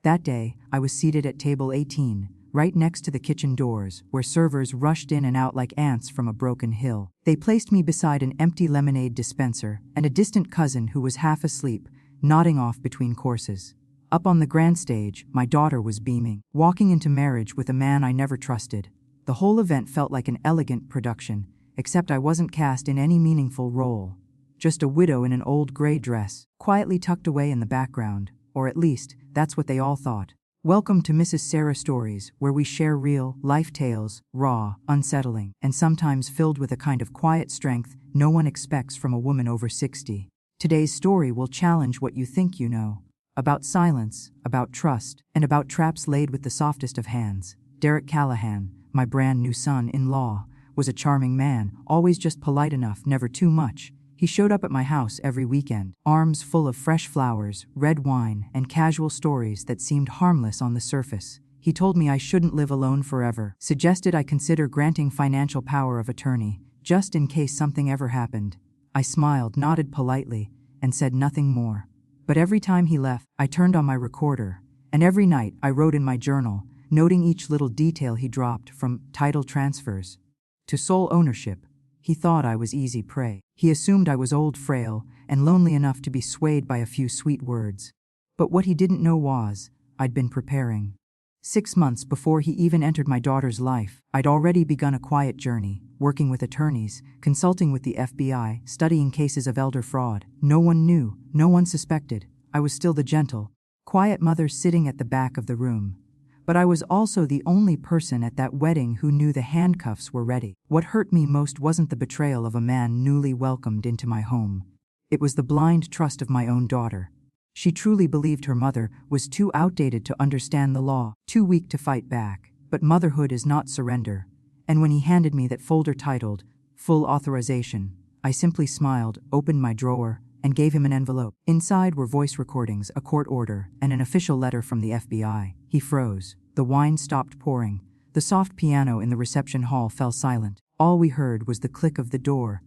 That day, I was seated at table 18, right next to the kitchen doors, where servers rushed in and out like ants from a broken hill. They placed me beside an empty lemonade dispenser and a distant cousin who was half asleep, nodding off between courses. Up on the grand stage, my daughter was beaming, walking into marriage with a man I never trusted. The whole event felt like an elegant production, except I wasn't cast in any meaningful role. Just a widow in an old gray dress, quietly tucked away in the background, or at least, that's what they all thought. Welcome to Mrs. Sarah Stories, where we share real, life tales, raw, unsettling, and sometimes filled with a kind of quiet strength no one expects from a woman over 60. Today's story will challenge what you think you know. About silence, about trust, and about traps laid with the softest of hands. Derek Callahan, my brand new son-in-law, was a charming man, always just polite enough, never too much. He showed up at my house every weekend, arms full of fresh flowers, red wine, and casual stories that seemed harmless on the surface. He told me I shouldn't live alone forever, suggested I consider granting financial power of attorney, just in case something ever happened. I smiled, nodded politely, and said nothing more. But every time he left, I turned on my recorder, and every night I wrote in my journal, noting each little detail he dropped, from title transfers to sole ownership. He thought I was easy prey. He assumed I was old, frail, and lonely enough to be swayed by a few sweet words. But what he didn't know was, I'd been preparing. 6 months before he even entered my daughter's life, I'd already begun a quiet journey, working with attorneys, consulting with the FBI, studying cases of elder fraud. No one knew, no one suspected. I was still the gentle, quiet mother sitting at the back of the room. But I was also the only person at that wedding who knew the handcuffs were ready. What hurt me most wasn't the betrayal of a man newly welcomed into my home. It was the blind trust of my own daughter. She truly believed her mother was too outdated to understand the law, too weak to fight back. But motherhood is not surrender. And when he handed me that folder titled, Full Authorization, I simply smiled, opened my drawer, and gave him an envelope. Inside were voice recordings, a court order, and an official letter from the FBI. He froze. The wine stopped pouring. The soft piano in the reception hall fell silent. All we heard was the click of the door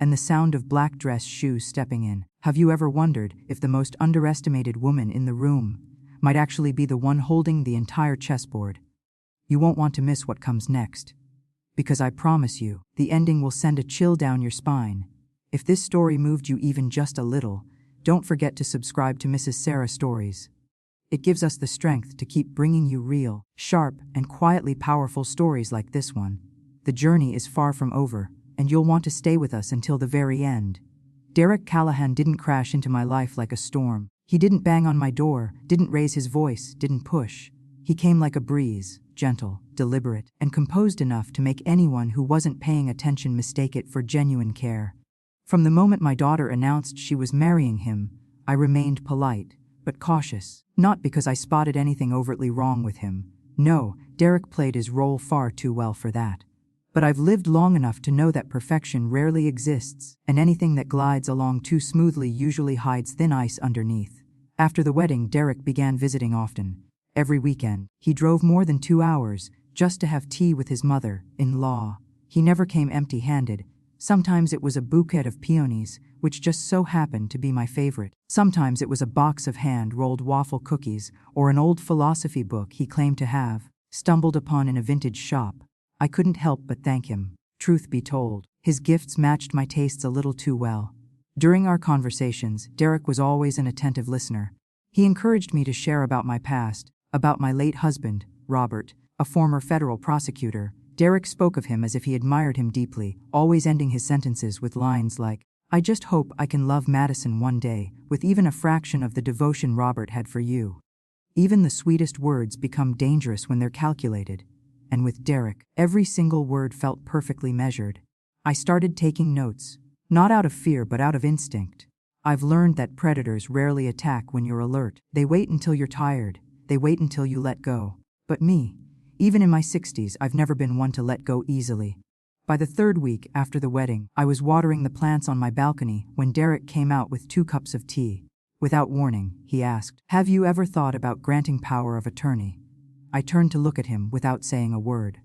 and the sound of black dress shoes stepping in. Have you ever wondered if the most underestimated woman in the room might actually be the one holding the entire chessboard? You won't want to miss what comes next, because I promise you, the ending will send a chill down your spine. If this story moved you even just a little, don't forget to subscribe to Mrs. Sarah Stories. It gives us the strength to keep bringing you real, sharp, and quietly powerful stories like this one. The journey is far from over, and you'll want to stay with us until the very end. Derek Callahan didn't crash into my life like a storm. He didn't bang on my door, didn't raise his voice, didn't push. He came like a breeze, gentle, deliberate, and composed enough to make anyone who wasn't paying attention mistake it for genuine care. From the moment my daughter announced she was marrying him, I remained polite, but cautious. Not because I spotted anything overtly wrong with him. No, Derek played his role far too well for that. But I've lived long enough to know that perfection rarely exists, and anything that glides along too smoothly usually hides thin ice underneath. After the wedding, Derek began visiting often. Every weekend, he drove more than 2 hours just to have tea with his mother-in-law. He never came empty-handed. Sometimes it was a bouquet of peonies, which just so happened to be my favorite. Sometimes it was a box of hand-rolled waffle cookies or an old philosophy book he claimed to have stumbled upon in a vintage shop. I couldn't help but thank him. Truth be told, his gifts matched my tastes a little too well. During our conversations, Derek was always an attentive listener. He encouraged me to share about my past, about my late husband, Robert, a former federal prosecutor. Derek spoke of him as if he admired him deeply, always ending his sentences with lines like, "I just hope I can love Madison one day, with even a fraction of the devotion Robert had for you." Even the sweetest words become dangerous when they're calculated. And with Derek, every single word felt perfectly measured. I started taking notes, not out of fear but out of instinct. I've learned that predators rarely attack when you're alert. They wait until you're tired. They wait until you let go. But me, even in my 60s, I've never been one to let go easily. By the 3rd week after the wedding, I was watering the plants on my balcony when Derek came out with 2 cups of tea. Without warning, he asked, "Have you ever thought about granting power of attorney?" I turned to look at him without saying a word.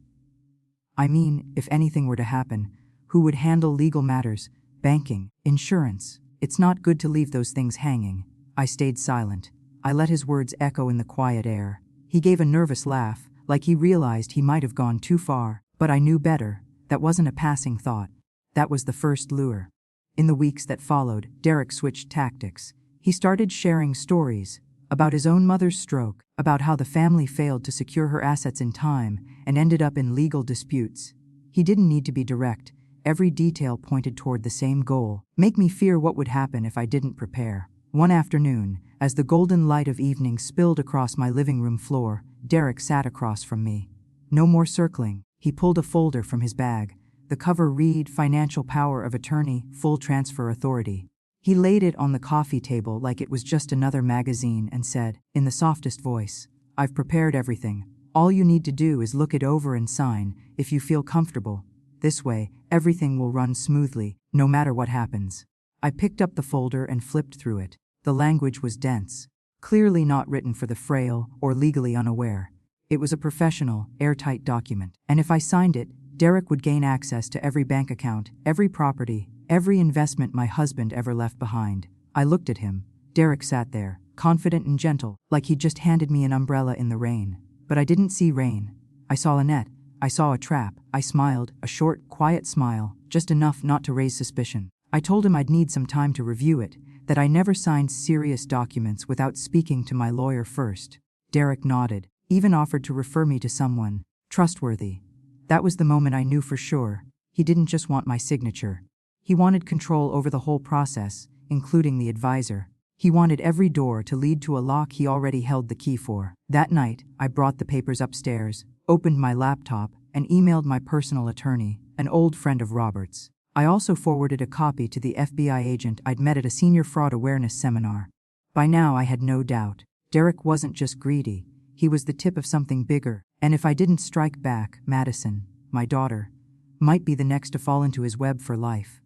I mean, if anything were to happen, who would handle legal matters, banking, insurance? It's not good to leave those things hanging. I stayed silent. I let his words echo in the quiet air. He gave a nervous laugh, like he realized he might have gone too far. But I knew better. That wasn't a passing thought. That was the first lure. In the weeks that followed, Derek switched tactics. He started sharing stories about his own mother's stroke, about how the family failed to secure her assets in time and ended up in legal disputes. He didn't need to be direct. Every detail pointed toward the same goal: make me fear what would happen if I didn't prepare. One afternoon, as the golden light of evening spilled across my living room floor, Derek sat across from me. No more circling. He pulled a folder from his bag. The cover read, "Financial Power of Attorney, Full Transfer Authority." He laid it on the coffee table like it was just another magazine and said, in the softest voice, "I've prepared everything. All you need to do is look it over and sign, if you feel comfortable. This way, everything will run smoothly, no matter what happens." I picked up the folder and flipped through it. The language was dense, clearly not written for the frail or legally unaware. It was a professional, airtight document, and if I signed it, Derek would gain access to every bank account, every property, every investment my husband ever left behind. I looked at him. Derek sat there, confident and gentle, like he'd just handed me an umbrella in the rain. But I didn't see rain. I saw a net. I saw a trap. I smiled, a short, quiet smile, just enough not to raise suspicion. I told him I'd need some time to review it, that I never signed serious documents without speaking to my lawyer first. Derek nodded, even offered to refer me to someone trustworthy. That was the moment I knew for sure. He didn't just want my signature. He wanted control over the whole process, including the advisor. He wanted every door to lead to a lock he already held the key for. That night, I brought the papers upstairs, opened my laptop, and emailed my personal attorney, an old friend of Robert's. I also forwarded a copy to the FBI agent I'd met at a senior fraud awareness seminar. By now I had no doubt. Derek wasn't just greedy. He was the tip of something bigger, and if I didn't strike back, Madison, my daughter, might be the next to fall into his web for life.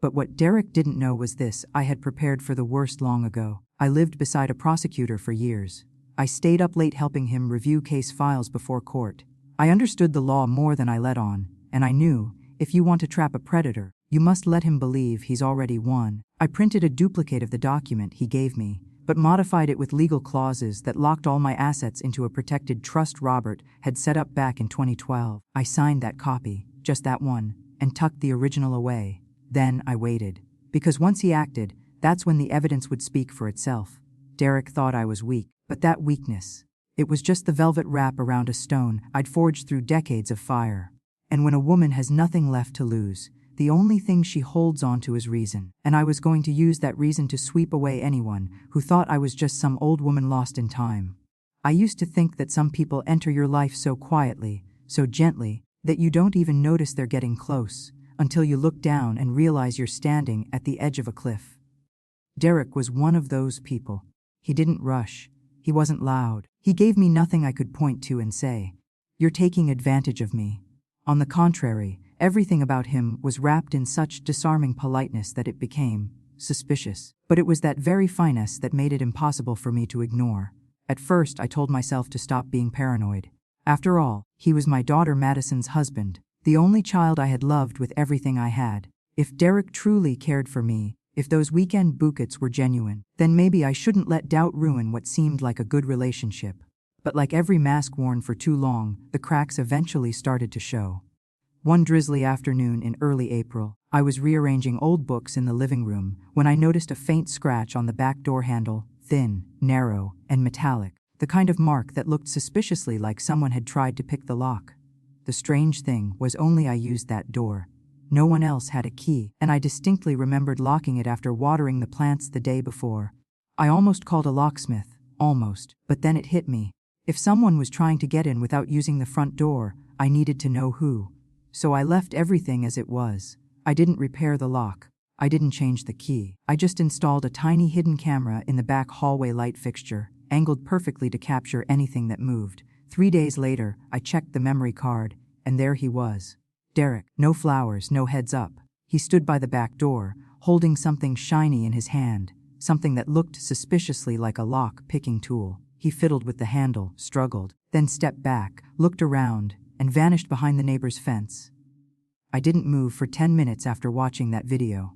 But what Derek didn't know was this: I had prepared for the worst long ago. I lived beside a prosecutor for years. I stayed up late helping him review case files before court. I understood the law more than I let on, and I knew, if you want to trap a predator, you must let him believe he's already won. I printed a duplicate of the document he gave me, but modified it with legal clauses that locked all my assets into a protected trust Robert had set up back in 2012. I signed that copy, just that one, and tucked the original away. Then I waited. Because once he acted, that's when the evidence would speak for itself. Derek thought I was weak, but that weakness, it was just the velvet wrap around a stone I'd forged through decades of fire. And when a woman has nothing left to lose, the only thing she holds on to is reason. And I was going to use that reason to sweep away anyone who thought I was just some old woman lost in time. I used to think that some people enter your life so quietly, so gently, that you don't even notice they're getting close, until you look down and realize you're standing at the edge of a cliff. Derek was one of those people. He didn't rush. He wasn't loud. He gave me nothing I could point to and say, "You're taking advantage of me." On the contrary, everything about him was wrapped in such disarming politeness that it became suspicious. But it was that very finesse that made it impossible for me to ignore. At first, I told myself to stop being paranoid. After all, he was my daughter Madison's husband, the only child I had loved with everything I had. If Derek truly cared for me, if those weekend bouquets were genuine, then maybe I shouldn't let doubt ruin what seemed like a good relationship. But like every mask worn for too long, the cracks eventually started to show. One drizzly afternoon in early April, I was rearranging old books in the living room when I noticed a faint scratch on the back door handle, thin, narrow, and metallic, the kind of mark that looked suspiciously like someone had tried to pick the lock. The strange thing was only I used that door. No one else had a key, and I distinctly remembered locking it after watering the plants the day before. I almost called a locksmith, almost, but then it hit me. If someone was trying to get in without using the front door, I needed to know who. So I left everything as it was. I didn't repair the lock. I didn't change the key. I just installed a tiny hidden camera in the back hallway light fixture, angled perfectly to capture anything that moved. 3 days later, I checked the memory card, and there he was. Derek, no flowers, no heads up. He stood by the back door, holding something shiny in his hand, something that looked suspiciously like a lock-picking tool. He fiddled with the handle, struggled, then stepped back, looked around, and vanished behind the neighbor's fence. I didn't move for 10 minutes after watching that video.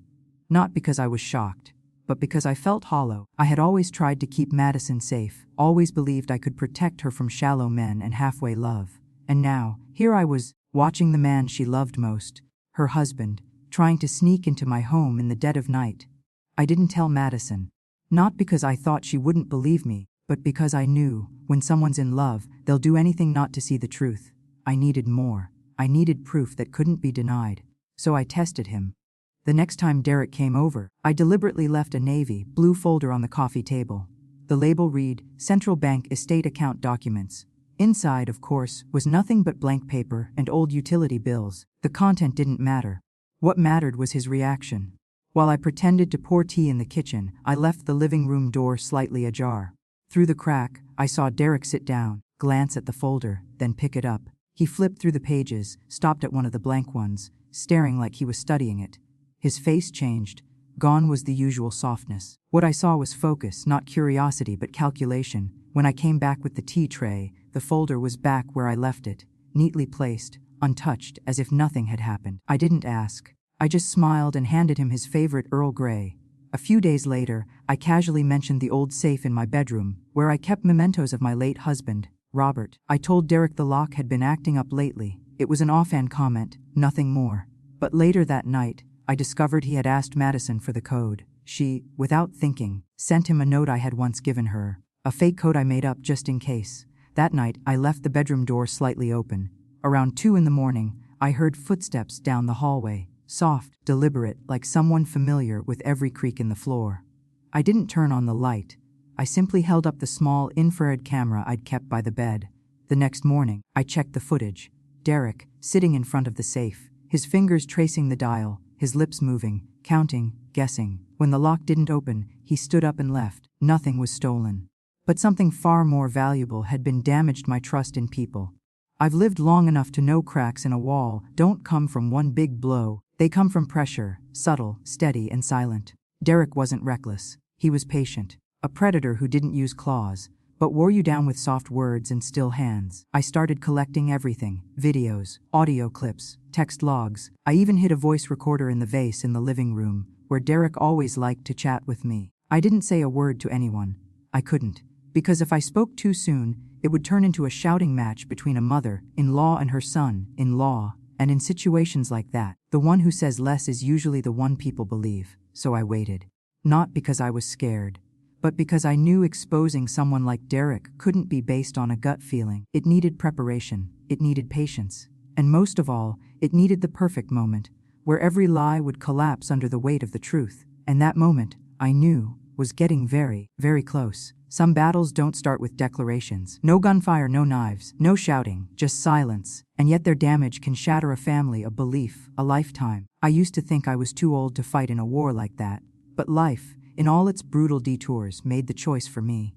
Not because I was shocked, but because I felt hollow. I had always tried to keep Madison safe, always believed I could protect her from shallow men and halfway love. And now, here I was, watching the man she loved most, her husband, trying to sneak into my home in the dead of night. I didn't tell Madison. Not because I thought she wouldn't believe me, but because I knew, when someone's in love, they'll do anything not to see the truth. I needed more. I needed proof that couldn't be denied. So I tested him. The next time Derek came over, I deliberately left a navy blue folder on the coffee table. The label read, Central Bank Estate Account Documents. Inside, of course, was nothing but blank paper and old utility bills. The content didn't matter. What mattered was his reaction. While I pretended to pour tea in the kitchen, I left the living room door slightly ajar. Through the crack, I saw Derek sit down, glance at the folder, then pick it up. He flipped through the pages, stopped at one of the blank ones, staring like he was studying it. His face changed. Gone was the usual softness. What I saw was focus, not curiosity but calculation. When I came back with the tea tray, the folder was back where I left it, neatly placed, untouched, as if nothing had happened. I didn't ask. I just smiled and handed him his favorite Earl Grey. A few days later, I casually mentioned the old safe in my bedroom, where I kept mementos of my late husband, Robert. I told Derek the lock had been acting up lately. It was an offhand comment, nothing more. But later that night, I discovered he had asked Madison for the code. She, without thinking, sent him a note I had once given her, a fake code I made up just in case. That night, I left the bedroom door slightly open. Around 2 a.m, I heard footsteps down the hallway, soft, deliberate, like someone familiar with every creak in the floor. I didn't turn on the light. I simply held up the small infrared camera I'd kept by the bed. The next morning, I checked the footage. Derek, sitting in front of the safe, his fingers tracing the dial, his lips moving, counting, guessing. When the lock didn't open, he stood up and left. Nothing was stolen. But something far more valuable had been damaged: my trust in people. I've lived long enough to know cracks in a wall don't come from one big blow. They come from pressure, subtle, steady, and silent. Derek wasn't reckless. He was patient. A predator who didn't use claws, but wore you down with soft words and still hands. I started collecting everything: videos, audio clips, text logs. I even hid a voice recorder in the vase in the living room, where Derek always liked to chat with me. I didn't say a word to anyone. I couldn't, because if I spoke too soon, it would turn into a shouting match between a mother-in-law and her son-in-law, and in situations like that, the one who says less is usually the one people believe. So I waited. Not because I was scared, but because I knew exposing someone like Derek couldn't be based on a gut feeling. It needed preparation, it needed patience, and most of all, it needed the perfect moment, where every lie would collapse under the weight of the truth. And that moment, I knew, was getting very, very close. Some battles don't start with declarations. No gunfire, no knives, no shouting, just silence. And yet their damage can shatter a family, a belief, a lifetime. I used to think I was too old to fight in a war like that, but life, in all its brutal detours, made the choice for me.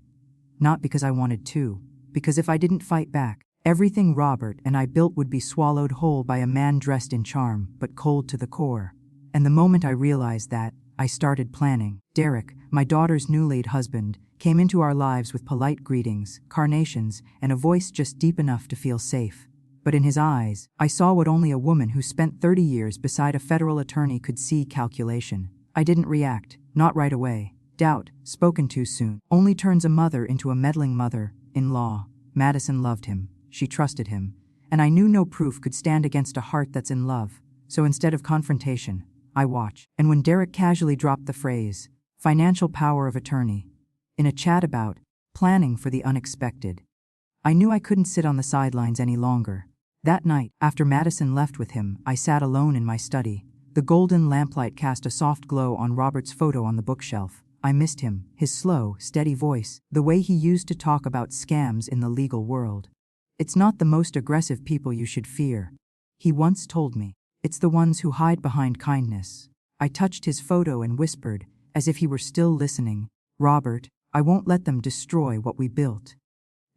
Not because I wanted to, because if I didn't fight back, everything Robert and I built would be swallowed whole by a man dressed in charm, but cold to the core. And the moment I realized that, I started planning. Derek, my daughter's new-laid husband, came into our lives with polite greetings, carnations, and a voice just deep enough to feel safe. But in his eyes, I saw what only a woman who spent 30 years beside a federal attorney could see: calculation. I didn't react, not right away. Doubt, spoken too soon, only turns a mother into a meddling mother-in-law. Madison loved him. She trusted him. And I knew no proof could stand against a heart that's in love. So instead of confrontation, I watched. And when Derek casually dropped the phrase, financial power of attorney, in a chat about planning for the unexpected, I knew I couldn't sit on the sidelines any longer. That night, after Madison left with him, I sat alone in my study. The golden lamplight cast a soft glow on Robert's photo on the bookshelf. I missed him, his slow, steady voice, the way he used to talk about scams in the legal world. It's not the most aggressive people you should fear, he once told me. It's the ones who hide behind kindness. I touched his photo and whispered, as if he were still listening, Robert, I won't let them destroy what we built.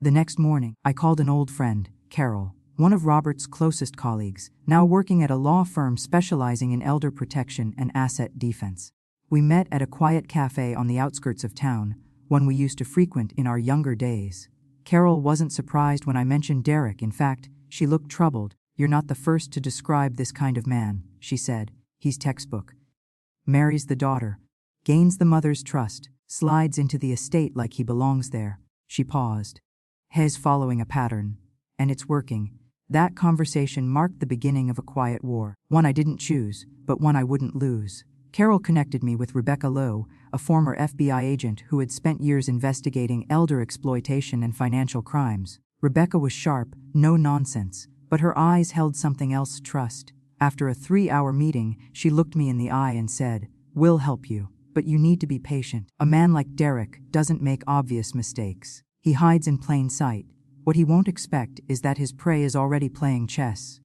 The next morning, I called an old friend, Carol, one of Robert's closest colleagues, now working at a law firm specializing in elder protection and asset defense. We met at a quiet cafe on the outskirts of town, one we used to frequent in our younger days. Carol wasn't surprised when I mentioned Derek. In fact, she looked troubled. You're not the first to describe this kind of man, she said. He's textbook. Marries the daughter. gains the mother's trust, slides into the estate like he belongs there. She paused. He's following a pattern. And it's working. That conversation marked the beginning of a quiet war. One I didn't choose, but one I wouldn't lose. Carol connected me with Rebecca Lowe, a former FBI agent who had spent years investigating elder exploitation and financial crimes. Rebecca was sharp, no nonsense, but her eyes held something else: trust. After a 3-hour meeting, she looked me in the eye and said, "We'll help you, but you need to be patient. A man like Derek doesn't make obvious mistakes. He hides in plain sight. What he won't expect is that his prey is already playing chess."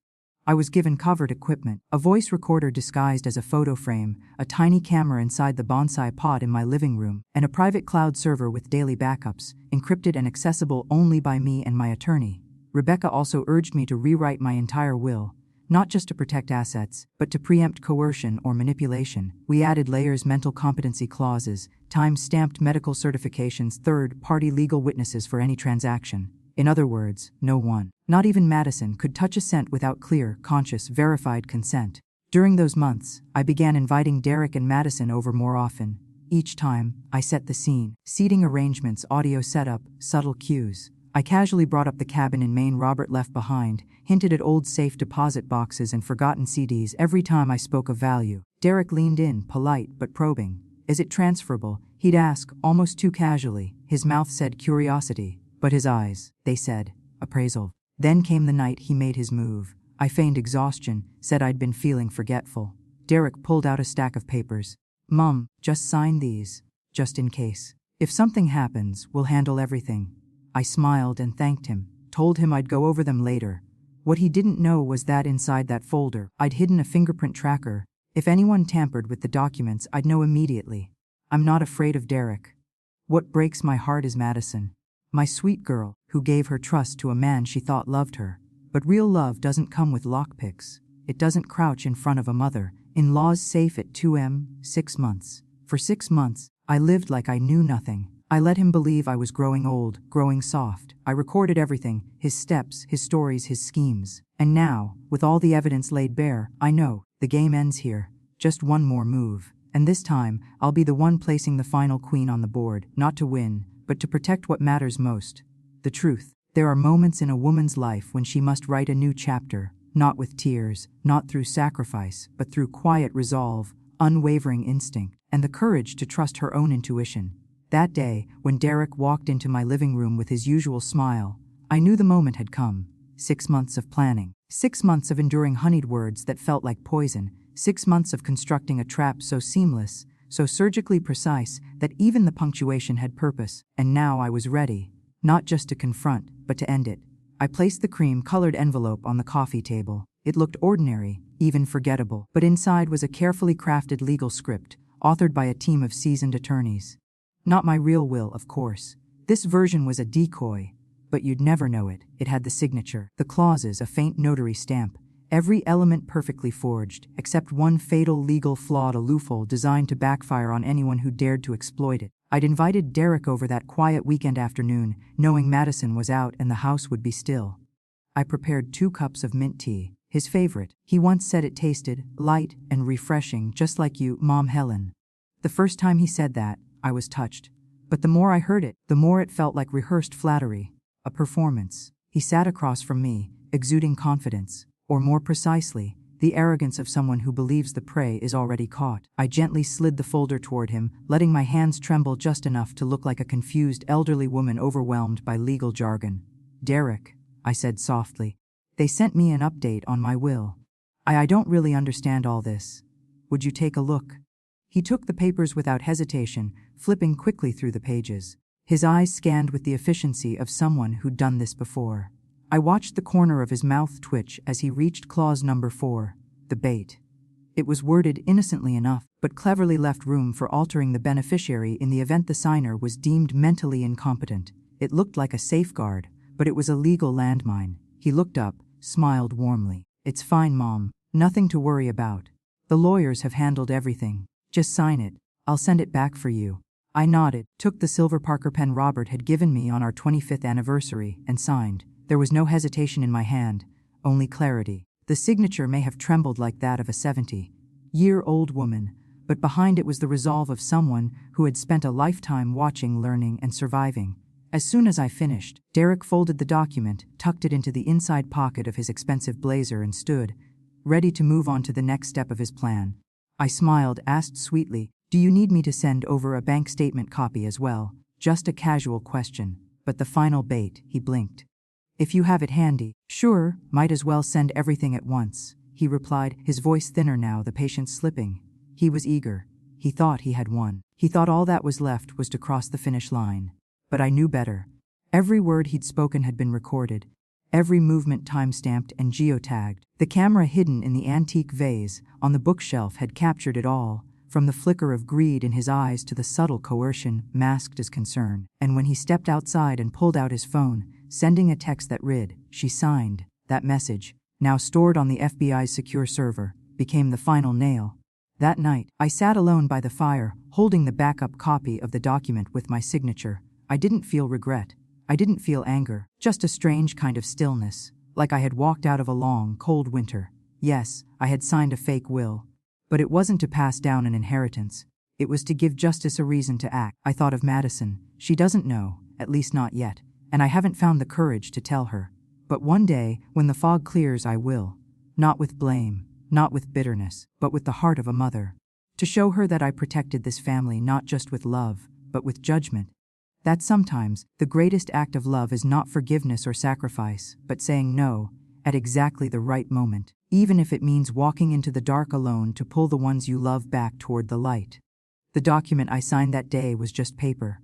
I was given covered equipment: a voice recorder disguised as a photo frame, a tiny camera inside the bonsai pot in my living room, and a private cloud server with daily backups, encrypted and accessible only by me and my attorney. Rebecca also urged me to rewrite my entire will, not just to protect assets, but to preempt coercion or manipulation. We added layers: mental competency clauses, time-stamped medical certifications, third-party legal witnesses for any transaction. In other words, no one, not even Madison, could touch a cent without clear, conscious, verified consent. During those months, I began inviting Derek and Madison over more often. Each time, I set the scene: seating arrangements, audio setup, subtle cues. I casually brought up the cabin in Maine Robert left behind, hinted at old safe deposit boxes and forgotten CDs every time I spoke of value. Derek leaned in, polite but probing. "Is it transferable?" he'd ask, almost too casually. His mouth said curiosity, but his eyes, they said appraisal. Then came the night he made his move. I feigned exhaustion, said I'd been feeling forgetful. Derek pulled out a stack of papers. "Mom, just sign these, just in case. If something happens, we'll handle everything." I smiled and thanked him, told him I'd go over them later. What he didn't know was that inside that folder, I'd hidden a fingerprint tracker. If anyone tampered with the documents, I'd know immediately. I'm not afraid of Derek. What breaks my heart is Madison. My sweet girl, who gave her trust to a man she thought loved her. But real love doesn't come with lockpicks. It doesn't crouch in front of a mother-in-law's safe at 2 a.m. 6 months. For 6 months, I lived like I knew nothing. I let him believe I was growing old, growing soft. I recorded everything: his steps, his stories, his schemes. And now, with all the evidence laid bare, I know the game ends here. Just one more move. And this time, I'll be the one placing the final queen on the board, not to win, but to protect what matters most: the truth. There are moments in a woman's life when she must write a new chapter, not with tears, not through sacrifice, but through quiet resolve, unwavering instinct, and the courage to trust her own intuition. That day, when Derek walked into my living room with his usual smile, I knew the moment had come. 6 months of planning. 6 months of enduring honeyed words that felt like poison. 6 months of constructing a trap so seamless, so surgically precise, that even the punctuation had purpose. And now I was ready, not just to confront, but to end it. I placed the cream-colored envelope on the coffee table. It looked ordinary, even forgettable, but inside was a carefully crafted legal script, authored by a team of seasoned attorneys. Not my real will, of course. This version was a decoy, but you'd never know it. It had the signature, the clauses, a faint notary stamp, every element perfectly forged, except one fatal legal flaw, a loophole designed to backfire on anyone who dared to exploit it. I'd invited Derek over that quiet weekend afternoon, knowing Madison was out and the house would be still. I prepared 2 cups of mint tea, his favorite. He once said it tasted light and refreshing, just like you, Mom Helen. The first time he said that, I was touched. But the more I heard it, the more it felt like rehearsed flattery, a performance. He sat across from me, exuding confidence, or more precisely, the arrogance of someone who believes the prey is already caught. I gently slid the folder toward him, letting my hands tremble just enough to look like a confused elderly woman overwhelmed by legal jargon. "Derek," I said softly, "they sent me an update on my will. I don't really understand all this. Would you take a look?" He took the papers without hesitation, flipping quickly through the pages. His eyes scanned with the efficiency of someone who'd done this before. I watched the corner of his mouth twitch as he reached clause number 4, the bait. It was worded innocently enough, but cleverly left room for altering the beneficiary in the event the signer was deemed mentally incompetent. It looked like a safeguard, but it was a legal landmine. He looked up, smiled warmly. "It's fine, Mom. Nothing to worry about. The lawyers have handled everything. Just sign it. I'll send it back for you." I nodded, took the silver Parker pen Robert had given me on our 25th anniversary, and signed. There was no hesitation in my hand, only clarity. The signature may have trembled like that of a 70-year-old woman, but behind it was the resolve of someone who had spent a lifetime watching, learning, and surviving. As soon as I finished, Derek folded the document, tucked it into the inside pocket of his expensive blazer, and stood, ready to move on to the next step of his plan. I smiled, asked sweetly, "Do you need me to send over a bank statement copy as well?" Just a casual question, but the final bait. He blinked. "If you have it handy." "Sure, might as well send everything at once," he replied, his voice thinner now, the patience slipping. He was eager. He thought he had won. He thought all that was left was to cross the finish line. But I knew better. Every word he'd spoken had been recorded, every movement time-stamped and geotagged. The camera hidden in the antique vase on the bookshelf had captured it all, from the flicker of greed in his eyes to the subtle coercion masked as concern. And when he stepped outside and pulled out his phone, sending a text that read, "She signed," that message, now stored on the FBI's secure server, became the final nail. That night, I sat alone by the fire, holding the backup copy of the document with my signature. I didn't feel regret. I didn't feel anger, just a strange kind of stillness, like I had walked out of a long, cold winter. Yes, I had signed a fake will. But it wasn't to pass down an inheritance. It was to give justice a reason to act. I thought of Madison. She doesn't know, at least not yet, and I haven't found the courage to tell her. But one day, when the fog clears, I will. Not with blame, not with bitterness, but with the heart of a mother. To show her that I protected this family not just with love, but with judgment. That sometimes, the greatest act of love is not forgiveness or sacrifice, but saying no, at exactly the right moment, even if it means walking into the dark alone to pull the ones you love back toward the light. The document I signed that day was just paper.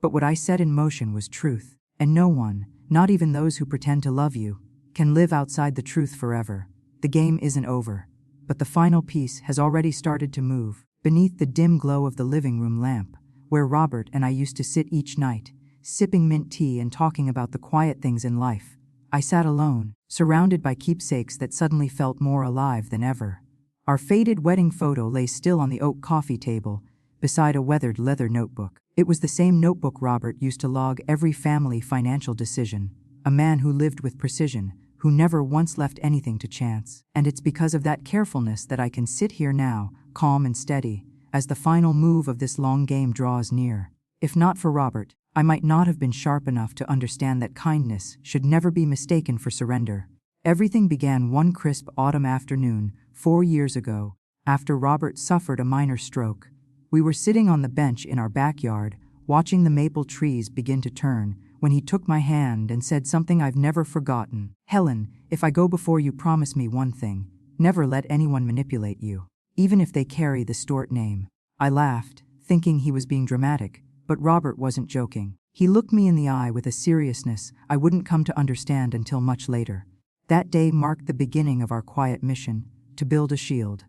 But what I set in motion was truth, and no one, not even those who pretend to love you, can live outside the truth forever. The game isn't over, but the final piece has already started to move. Beneath the dim glow of the living room lamp, where Robert and I used to sit each night, sipping mint tea and talking about the quiet things in life, I sat alone, surrounded by keepsakes that suddenly felt more alive than ever. Our faded wedding photo lay still on the oak coffee table, beside a weathered leather notebook. It was the same notebook Robert used to log every family financial decision, a man who lived with precision, who never once left anything to chance. And it's because of that carefulness that I can sit here now, calm and steady, as the final move of this long game draws near. If not for Robert, I might not have been sharp enough to understand that kindness should never be mistaken for surrender. Everything began one crisp autumn afternoon, 4 years ago, after Robert suffered a minor stroke. We were sitting on the bench in our backyard, watching the maple trees begin to turn, when he took my hand and said something I've never forgotten. "Helen, if I go before you, promise me one thing. Never let anyone manipulate you, even if they carry the Stewart name." I laughed, thinking he was being dramatic, but Robert wasn't joking. He looked me in the eye with a seriousness I wouldn't come to understand until much later. That day marked the beginning of our quiet mission, to build a shield.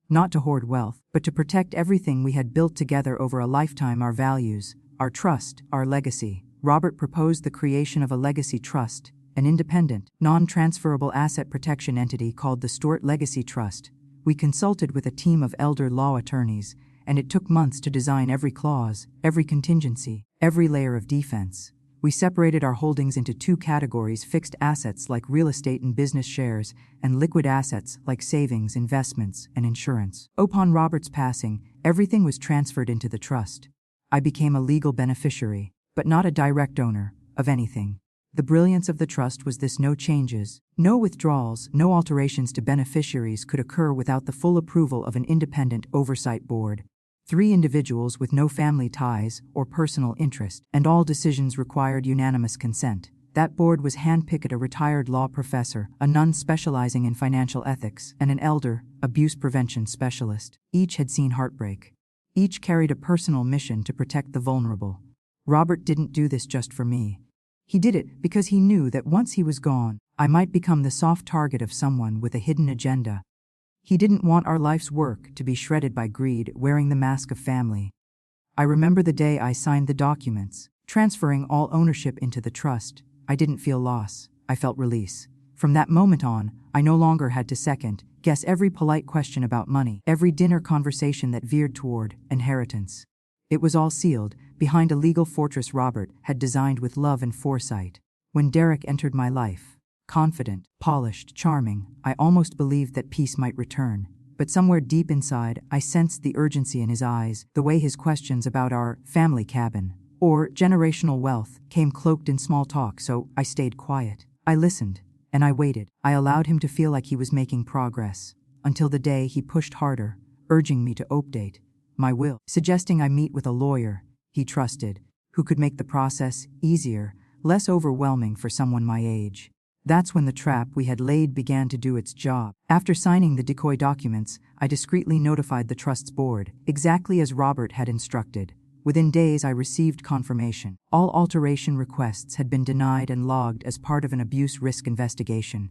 Not to hoard wealth, but to protect everything we had built together over a lifetime: our values, our trust, our legacy. Robert proposed the creation of a legacy trust, an independent, non-transferable asset protection entity called the Stewart Legacy Trust. We consulted with a team of elder law attorneys, and it took months to design every clause, every contingency, every layer of defense. We separated our holdings into 2 categories: fixed assets like real estate and business shares, and liquid assets like savings, investments, and insurance. Upon Robert's passing, everything was transferred into the trust. I became a legal beneficiary, but not a direct owner of anything. The brilliance of the trust was this: no changes, no withdrawals, no alterations to beneficiaries could occur without the full approval of an independent oversight board. 3 individuals with no family ties or personal interest, and all decisions required unanimous consent. That board was handpicked: a retired law professor, a nun specializing in financial ethics, and an elder, abuse prevention specialist. Each had seen heartbreak. Each carried a personal mission to protect the vulnerable. Robert didn't do this just for me. He did it because he knew that once he was gone, I might become the soft target of someone with a hidden agenda. He didn't want our life's work to be shredded by greed wearing the mask of family. I remember the day I signed the documents, transferring all ownership into the trust. I didn't feel loss, I felt release. From that moment on, I no longer had to second-guess every polite question about money, every dinner conversation that veered toward inheritance. It was all sealed behind a legal fortress Robert had designed with love and foresight. When Derek entered my life, confident, polished, charming, I almost believed that peace might return. but somewhere deep inside, I sensed the urgency in his eyes, the way his questions about our family cabin or generational wealth came cloaked in small talk, so I stayed quiet. I listened, and I waited. I allowed him to feel like he was making progress, until the day he pushed harder, urging me to update my will, suggesting I meet with a lawyer he trusted, who could make the process easier, less overwhelming for someone my age. That's when the trap we had laid began to do its job. After signing the decoy documents, I discreetly notified the trust's board, exactly as Robert had instructed. Within days, I received confirmation. All alteration requests had been denied and logged as part of an abuse risk investigation.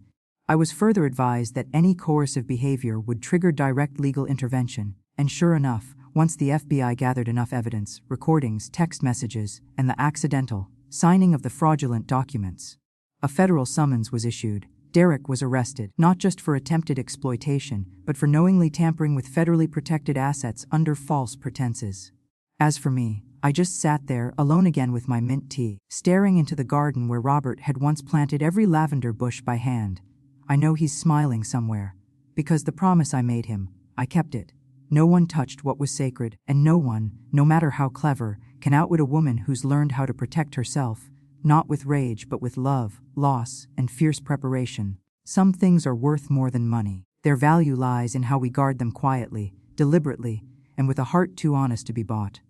I was further advised that any coercive behavior would trigger direct legal intervention, and sure enough, once the FBI gathered enough evidence, recordings, text messages, and the accidental signing of the fraudulent documents, a federal summons was issued. Derek was arrested, not just for attempted exploitation, but for knowingly tampering with federally protected assets under false pretenses. As for me, I just sat there, alone again with my mint tea, staring into the garden where Robert had once planted every lavender bush by hand. I know he's smiling somewhere, because the promise I made him, I kept it. No one touched what was sacred, and no one, no matter how clever, can outwit a woman who's learned how to protect herself, not with rage but with love, loss, and fierce preparation. Some things are worth more than money. Their value lies in how we guard them quietly, deliberately, and with a heart too honest to be bought.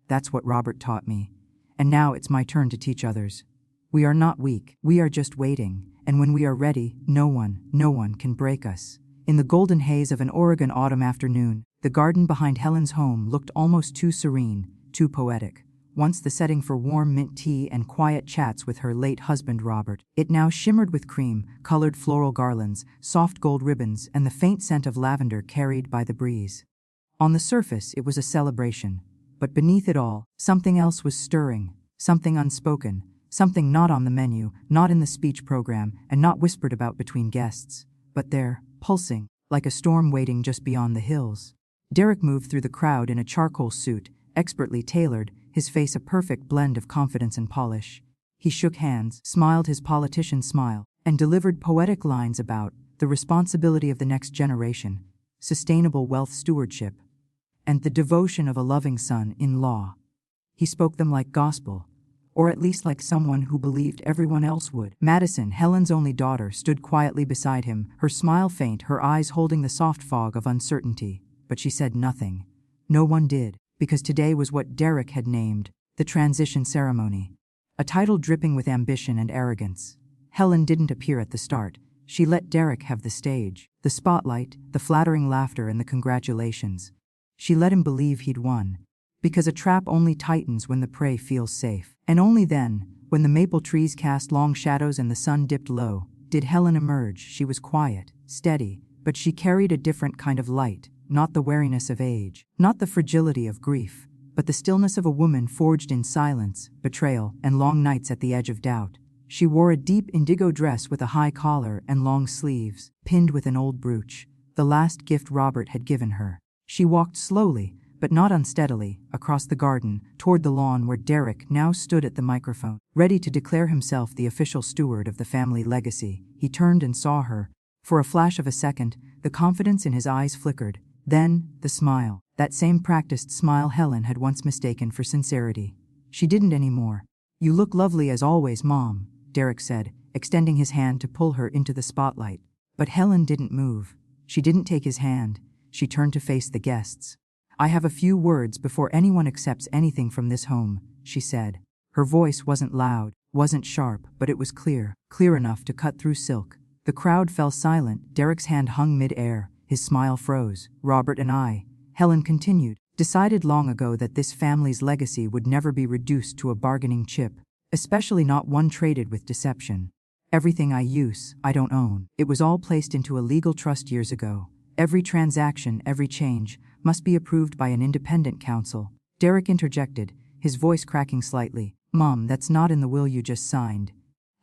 That's what Robert taught me, and now it's my turn to teach others. We are not weak, we are just waiting, and when we are ready, no one can break us. In the golden haze of an Oregon autumn afternoon, the garden behind Helen's home looked almost too serene, too poetic. Once the setting for warm mint tea and quiet chats with her late husband Robert, it now shimmered with cream-colored floral garlands, soft gold ribbons, and the faint scent of lavender carried by the breeze. On the surface, it was a celebration, but beneath it all, something else was stirring, something unspoken, something not on the menu, not in the speech program, and not whispered about between guests, but there, pulsing, like a storm waiting just beyond the hills. Derek moved through the crowd in a charcoal suit, expertly tailored, his face a perfect blend of confidence and polish. He shook hands, smiled his politician smile, and delivered poetic lines about the responsibility of the next generation, sustainable wealth stewardship, and the devotion of a loving son-in-law. He spoke them like gospel, or at least like someone who believed everyone else would. Madison, Helen's only daughter, stood quietly beside him, her smile faint, her eyes holding the soft fog of uncertainty. But she said nothing. No one did, because today was what Derek had named the transition ceremony, a title dripping with ambition and arrogance. Helen didn't appear at the start. She let Derek have the stage, the spotlight, the flattering laughter, and the congratulations. She let him believe he'd won, because a trap only tightens when the prey feels safe. And only then, when the maple trees cast long shadows and the sun dipped low, did Helen emerge. She was quiet, steady, but she carried a different kind of light, not the wariness of age, not the fragility of grief, but the stillness of a woman forged in silence, betrayal, and long nights at the edge of doubt. She wore a deep indigo dress with a high collar and long sleeves, pinned with an old brooch, the last gift Robert had given her. She walked slowly, but not unsteadily, across the garden, toward the lawn where Derek now stood at the microphone, ready to declare himself the official steward of the family legacy. He turned and saw her. For a flash of a second, the confidence in his eyes flickered. Then, the smile, that same practiced smile Helen had once mistaken for sincerity. She didn't anymore. "You look lovely as always, Mom," Derek said, extending his hand to pull her into the spotlight. But Helen didn't move. She didn't take his hand. She turned to face the guests. "I have a few words before anyone accepts anything from this home," she said. Her voice wasn't loud, wasn't sharp, but it was clear enough to cut through silk. The crowd fell silent. Derek's hand hung mid-air. His smile froze. "Robert and I," Helen continued, "decided long ago that this family's legacy would never be reduced to a bargaining chip, especially not one traded with deception. Everything I use, I don't own. It was all placed into a legal trust years ago. Every transaction, every change, must be approved by an independent counsel." Derek interjected, his voice cracking slightly. "Mom, that's not in the will you just signed."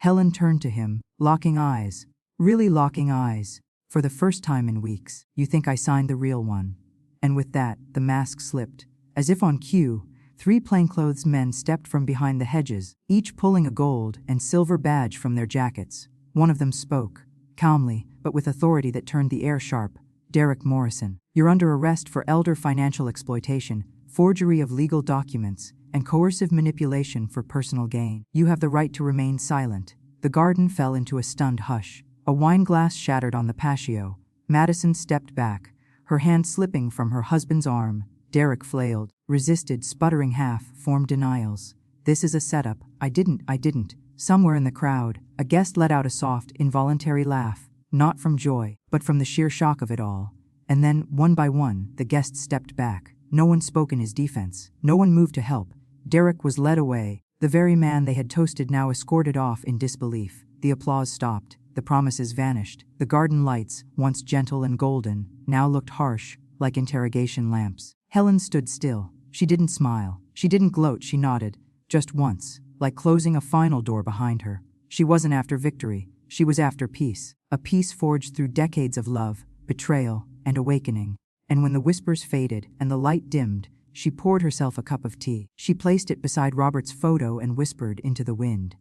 Helen turned to him, locking eyes. Really locking eyes. "For the first time in weeks, you think I signed the real one." And with that, the mask slipped. As if on cue, 3 plainclothes men stepped from behind the hedges, each pulling a gold and silver badge from their jackets. One of them spoke, calmly, but with authority that turned the air sharp. Derek Morrison. You're under arrest for elder financial exploitation, forgery of legal documents, and coercive manipulation for personal gain. You have the right to remain silent." The garden fell into a stunned hush. A wine glass shattered on the patio. Madison stepped back, her hand slipping from her husband's arm. Derek flailed, resisted, sputtering half-formed denials. "This is a setup. I didn't. Somewhere in the crowd, a guest let out a soft, involuntary laugh, not from joy, but from the sheer shock of it all. And then, one by one, the guests stepped back. No one spoke in his defense. No one moved to help. Derek was led away. The very man they had toasted now escorted off in disbelief. The applause stopped. The promises vanished. The garden lights, once gentle and golden, now looked harsh, like interrogation lamps. Helen stood still. She didn't smile. She didn't gloat. She nodded. Just once, like closing a final door behind her. She wasn't after victory. She was after peace. A peace forged through decades of love, betrayal, and awakening. And when the whispers faded and the light dimmed, she poured herself a cup of tea. She placed it beside Robert's photo and whispered into the wind.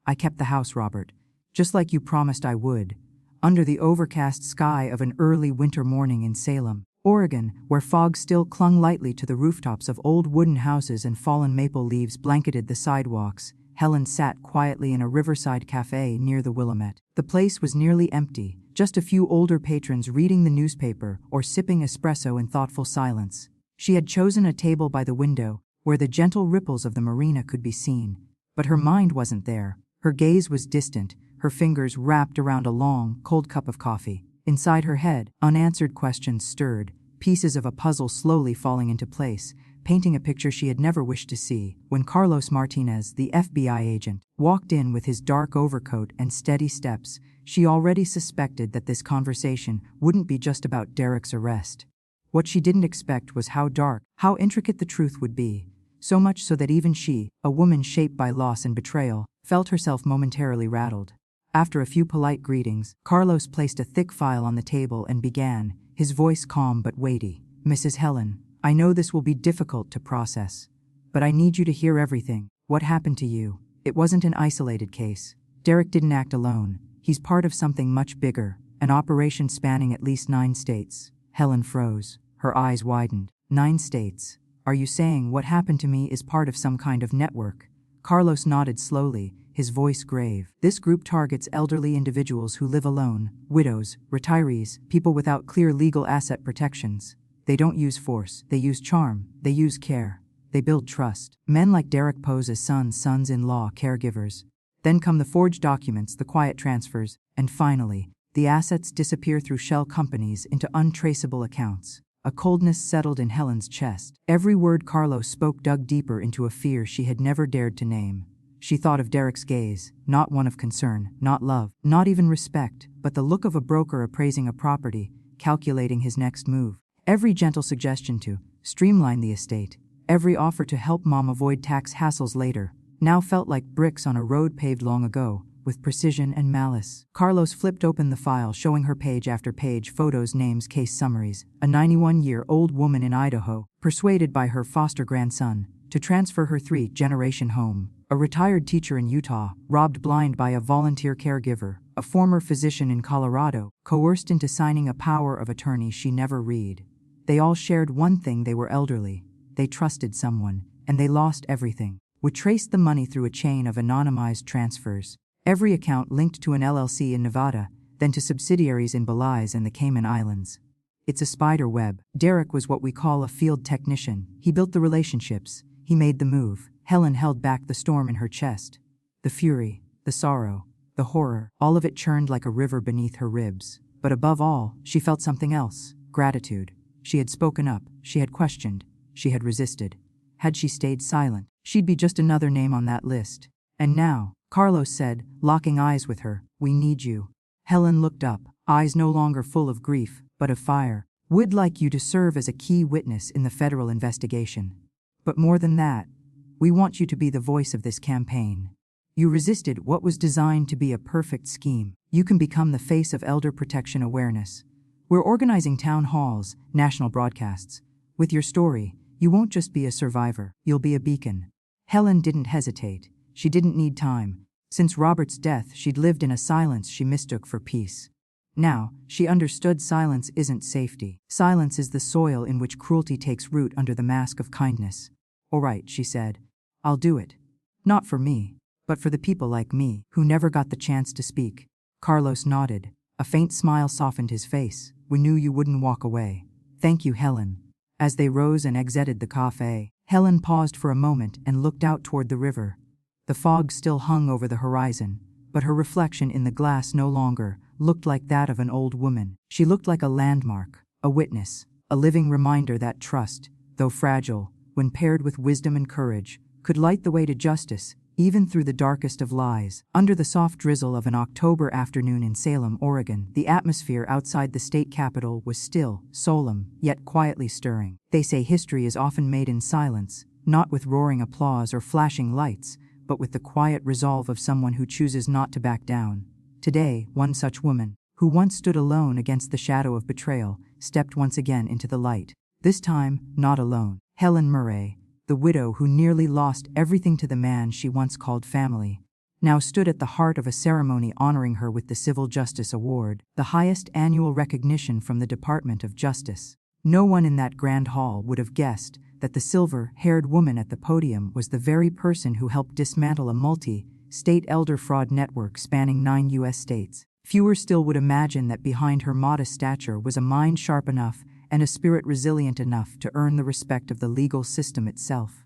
"I kept the house, Robert. Just like you promised I would." Under the overcast sky of an early winter morning in Salem, Oregon, where fog still clung lightly to the rooftops of old wooden houses and fallen maple leaves blanketed the sidewalks, Helen sat quietly in a riverside cafe near the Willamette. The place was nearly empty, just a few older patrons reading the newspaper or sipping espresso in thoughtful silence. She had chosen a table by the window, where the gentle ripples of the marina could be seen. But her mind wasn't there. Her gaze was distant, her fingers wrapped around a long, cold cup of coffee. Inside her head, unanswered questions stirred, pieces of a puzzle slowly falling into place, painting a picture she had never wished to see. When Carlos Martinez, the FBI agent, walked in with his dark overcoat and steady steps, she already suspected that this conversation wouldn't be just about Derek's arrest. What she didn't expect was how dark, how intricate the truth would be, so much so that even she, a woman shaped by loss and betrayal, felt herself momentarily rattled. After a few polite greetings, Carlos placed a thick file on the table and began, his voice calm but weighty. "Mrs. Helen, I know this will be difficult to process, but I need you to hear everything. What happened to you? It wasn't an isolated case. Derek didn't act alone. He's part of something much bigger, an operation spanning at least 9 states. Helen froze. Her eyes widened. 9 states. "Are you saying what happened to me is part of some kind of network?" Carlos nodded slowly, his voice grave. "This group targets elderly individuals who live alone, widows, retirees, people without clear legal asset protections. They don't use force, they use charm, they use care. They build trust. Men like Derek pose as sons-in-law, caregivers. Then come the forged documents, the quiet transfers, and finally, the assets disappear through shell companies into untraceable accounts." A coldness settled in Helen's chest. Every word Carlos spoke dug deeper into a fear she had never dared to name. She thought of Derek's gaze, not one of concern, not love, not even respect, but the look of a broker appraising a property, calculating his next move. Every gentle suggestion to streamline the estate, every offer to help Mom avoid tax hassles later, now felt like bricks on a road paved long ago, with precision and malice. Carlos flipped open the file, showing her page after page, photos, names, case summaries. A 91-year-old woman in Idaho, persuaded by her foster grandson to transfer her 3-generation home. A retired teacher in Utah, robbed blind by a volunteer caregiver. A former physician in Colorado, coerced into signing a power of attorney she never read. They all shared one thing: they were elderly. They trusted someone, and they lost everything. We traced the money through a chain of anonymized transfers. Every account linked to an LLC in Nevada, then to subsidiaries in Belize and the Cayman Islands. It's a spider web. Derek was what we call a field technician. He built the relationships. He made the move. Helen held back the storm in her chest. The fury, the sorrow, the horror, all of it churned like a river beneath her ribs. But above all, she felt something else: gratitude. She had spoken up. She had questioned. She had resisted. Had she stayed silent, she'd be just another name on that list. And now, Carlos said, locking eyes with her, "We need you." Helen looked up, eyes no longer full of grief, but of fire. "We'd like you to serve as a key witness in the federal investigation. But more than that, we want you to be the voice of this campaign. You resisted what was designed to be a perfect scheme. You can become the face of elder protection awareness. We're organizing town halls, national broadcasts. With your story, you won't just be a survivor, you'll be a beacon." Helen didn't hesitate. She didn't need time. Since Robert's death, she'd lived in a silence she mistook for peace. Now, she understood silence isn't safety. Silence is the soil in which cruelty takes root under the mask of kindness. "All right," she said. "I'll do it. Not for me, but for the people like me, who never got the chance to speak." Carlos nodded. A faint smile softened his face. "We knew you wouldn't walk away. Thank you, Helen." As they rose and exited the cafe, Helen paused for a moment and looked out toward the river. The fog still hung over the horizon, but her reflection in the glass no longer looked like that of an old woman. She looked like a landmark, a witness, a living reminder that trust, though fragile, when paired with wisdom and courage, could light the way to justice, even through the darkest of lies. Under the soft drizzle of an October afternoon in Salem, Oregon, the atmosphere outside the state capitol was still, solemn, yet quietly stirring. They say history is often made in silence, not with roaring applause or flashing lights, but with the quiet resolve of someone who chooses not to back down. Today, one such woman, who once stood alone against the shadow of betrayal, stepped once again into the light. This time, not alone. Helen Murray, the widow who nearly lost everything to the man she once called family, now stood at the heart of a ceremony honoring her with the Civil Justice Award, the highest annual recognition from the Department of Justice. No one in that grand hall would have guessed that the silver-haired woman at the podium was the very person who helped dismantle a multi-state elder fraud network spanning 9 U.S. states. Fewer still would imagine that behind her modest stature was a mind sharp enough and a spirit resilient enough to earn the respect of the legal system itself.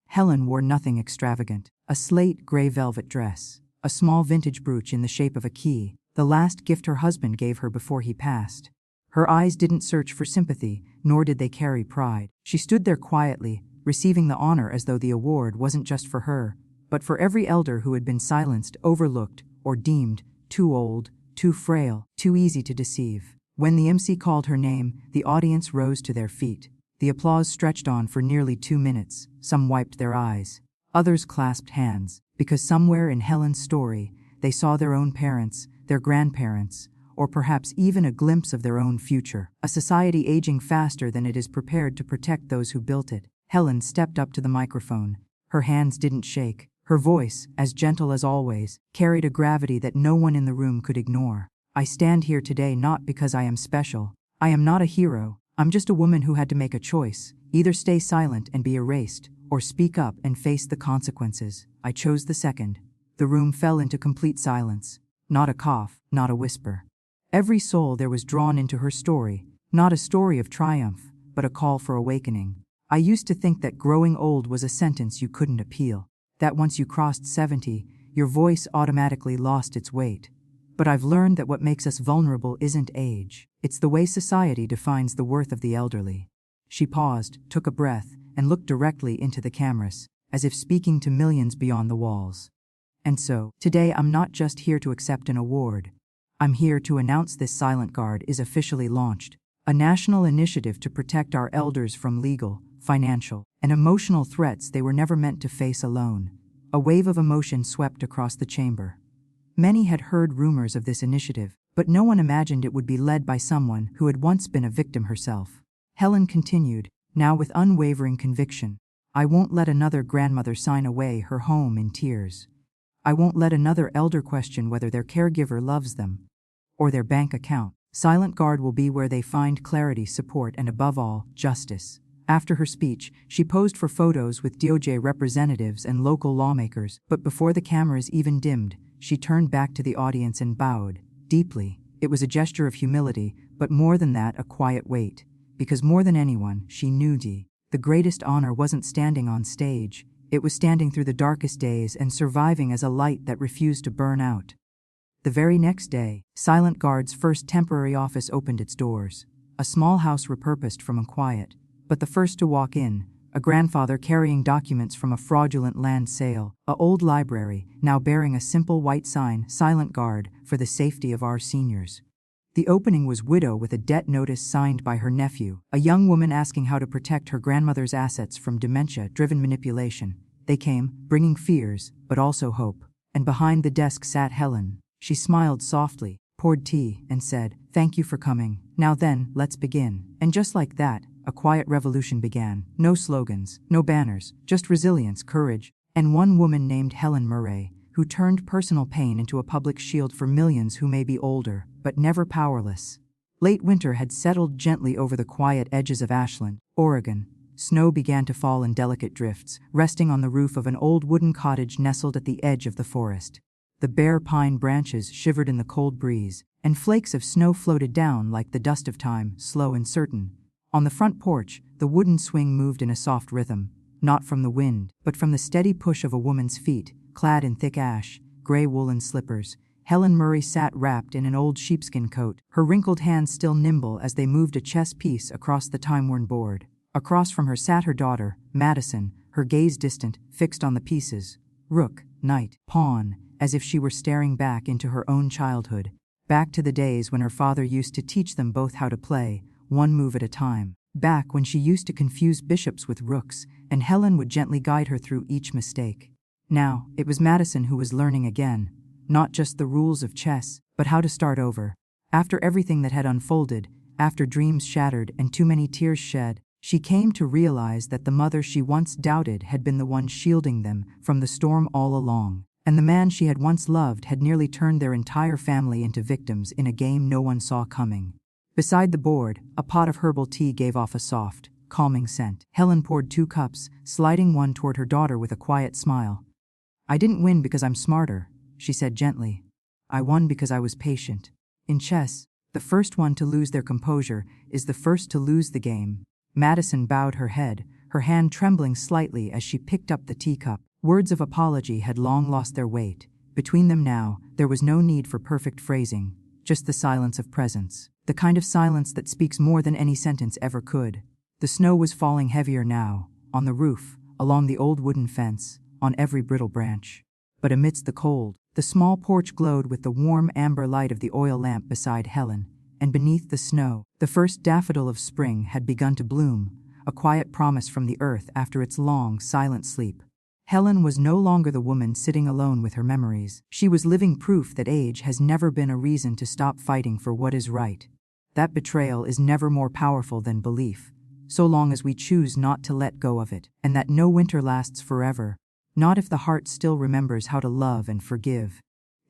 Helen wore nothing extravagant: a slate gray velvet dress, a small vintage brooch in the shape of a key, the last gift her husband gave her before he passed. Her eyes didn't search for sympathy, nor did they carry pride. She stood there quietly, receiving the honor as though the award wasn't just for her, but for every elder who had been silenced, overlooked, or deemed too old, too frail, too easy to deceive. When the MC called her name, the audience rose to their feet. The applause stretched on for nearly 2 minutes. Some wiped their eyes. Others clasped hands, because somewhere in Helen's story, they saw their own parents, their grandparents, or perhaps even a glimpse of their own future. A society aging faster than it is prepared to protect those who built it. Helen stepped up to the microphone. Her hands didn't shake. Her voice, as gentle as always, carried a gravity that no one in the room could ignore. "I stand here today not because I am special. I am not a hero. I'm just a woman who had to make a choice, either stay silent and be erased, or speak up and face the consequences. I chose the second." The room fell into complete silence. Not a cough, not a whisper. Every soul there was drawn into her story, not a story of triumph, but a call for awakening. "I used to think that growing old was a sentence you couldn't appeal, that once you crossed 70, your voice automatically lost its weight. But I've learned that what makes us vulnerable isn't age, it's the way society defines the worth of the elderly." She paused, took a breath, and looked directly into the cameras, as if speaking to millions beyond the walls. "And so, today I'm not just here to accept an award. I'm here to announce this Silent Guard is officially launched, a national initiative to protect our elders from legal, financial, and emotional threats they were never meant to face alone." A wave of emotion swept across the chamber. Many had heard rumors of this initiative, but no one imagined it would be led by someone who had once been a victim herself. Helen continued, now with unwavering conviction, "I won't let another grandmother sign away her home in tears. I won't let another elder question whether their caregiver loves them, or their bank account. Silent Guard will be where they find clarity, support, and above all, justice." After her speech, she posed for photos with DOJ representatives and local lawmakers, but before the cameras even dimmed, she turned back to the audience and bowed, deeply. It was a gesture of humility, but more than that, a quiet weight. Because more than anyone, she knew the greatest honor wasn't standing on stage, it was standing through the darkest days and surviving as a light that refused to burn out. The very next day, Silent Guard's first temporary office opened its doors. A small house repurposed from a quiet, but the first to walk in, a grandfather carrying documents from a fraudulent land sale, an old library, now bearing a simple white sign, "Silent Guard, for the safety of our seniors." The opening was widow with a debt notice signed by her nephew, a young woman asking how to protect her grandmother's assets from dementia-driven manipulation. They came, bringing fears, but also hope. And behind the desk sat Helen. She smiled softly, poured tea, and said, "Thank you for coming. Now then, let's begin." And just like that, a quiet revolution began. No slogans, no banners, just resilience, courage, and one woman named Helen Murray, who who turned personal pain into a public shield for millions who may be older, but never powerless. Late winter had settled gently over the quiet edges of Ashland, Oregon. Snow began to fall in delicate drifts, resting on the roof of an old wooden cottage nestled at the edge of the forest. The bare pine branches shivered in the cold breeze, and flakes of snow floated down like the dust of time, slow and certain. On the front porch, the wooden swing moved in a soft rhythm, not from the wind, but from the steady push of a woman's feet, clad in thick ash, gray woolen slippers. Helen Murray sat wrapped in an old sheepskin coat, her wrinkled hands still nimble as they moved a chess piece across the time-worn board. Across from her sat her daughter, Madison, her gaze distant, fixed on the pieces. Rook, knight, pawn, as if she were staring back into her own childhood, back to the days when her father used to teach them both how to play, one move at a time. Back when she used to confuse bishops with rooks, and Helen would gently guide her through each mistake. Now, it was Madison who was learning again, not just the rules of chess, but how to start over. After everything that had unfolded, after dreams shattered and too many tears shed, she came to realize that the mother she once doubted had been the one shielding them from the storm all along, and the man she had once loved had nearly turned their entire family into victims in a game no one saw coming. Beside the board, a pot of herbal tea gave off a soft, calming scent. Helen poured 2 cups, sliding one toward her daughter with a quiet smile. "I didn't win because I'm smarter," she said gently. "I won because I was patient. In chess, the first one to lose their composure is the first to lose the game." Madison bowed her head, her hand trembling slightly as she picked up the teacup. Words of apology had long lost their weight. Between them now, there was no need for perfect phrasing, just the silence of presence, the kind of silence that speaks more than any sentence ever could. The snow was falling heavier now, on the roof, along the old wooden fence, on every brittle branch. But amidst the cold, the small porch glowed with the warm amber light of the oil lamp beside Helen, and beneath the snow, the first daffodil of spring had begun to bloom, a quiet promise from the earth after its long, silent sleep. Helen was no longer the woman sitting alone with her memories. She was living proof that age has never been a reason to stop fighting for what is right. That betrayal is never more powerful than belief, so long as we choose not to let go of it, and that no winter lasts forever, not if the heart still remembers how to love and forgive.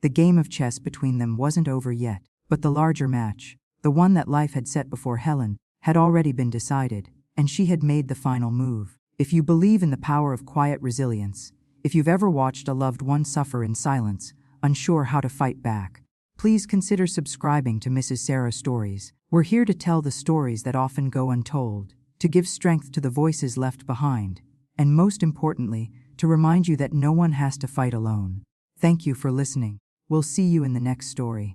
The game of chess between them wasn't over yet, but the larger match, the one that life had set before Helen, had already been decided, and she had made the final move. If you believe in the power of quiet resilience, if you've ever watched a loved one suffer in silence, unsure how to fight back, please consider subscribing to Mrs. Sarah Stories. We're here to tell the stories that often go untold, to give strength to the voices left behind, and most importantly, to remind you that no one has to fight alone. Thank you for listening. We'll see you in the next story.